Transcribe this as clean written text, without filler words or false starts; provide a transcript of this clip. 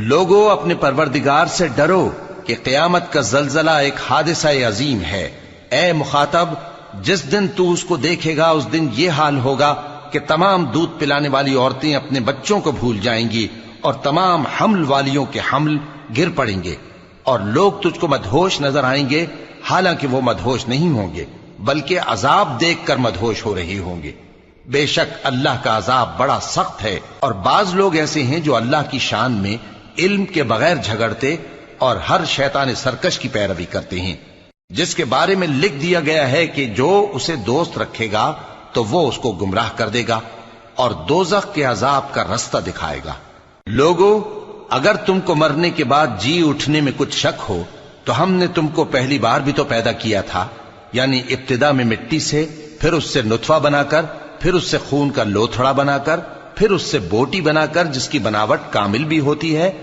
لوگو اپنے پروردگار سے ڈرو کہ قیامت کا زلزلہ ایک حادثہ عظیم ہے۔ اے مخاطب، جس دن تو اس کو دیکھے گا اس دن یہ حال ہوگا کہ تمام دودھ پلانے والی عورتیں اپنے بچوں کو بھول جائیں گی اور تمام حمل والیوں کے حمل گر پڑیں گے، اور لوگ تجھ کو مدہوش نظر آئیں گے، حالانکہ وہ مدہوش نہیں ہوں گے بلکہ عذاب دیکھ کر مدہوش ہو رہے ہوں گے۔ بے شک اللہ کا عذاب بڑا سخت ہے، اور بعض لوگ ایسے ہیں جو اللہ کی شان میں علم کے بغیر جھگڑتے اور ہر شیطان سرکش کی پیروی کرتے ہیں، جس کے بارے میں لکھ دیا گیا ہے کہ جو اسے دوست رکھے گا تو وہ اس کو گمراہ کر دے گا اور دوزخ کے عذاب کا رستہ دکھائے گا۔ لوگو، اگر تم کو مرنے کے بعد جی اٹھنے میں کچھ شک ہو تو ہم نے تم کو پہلی بار بھی تو پیدا کیا تھا، یعنی ابتدا میں مٹی سے، پھر اس سے نطفہ بنا کر، پھر اس سے خون کا لوتھڑا بنا کر، پھر اس سے بوٹی بنا کر جس کی بناوٹ کامل بھی ہوتی ہے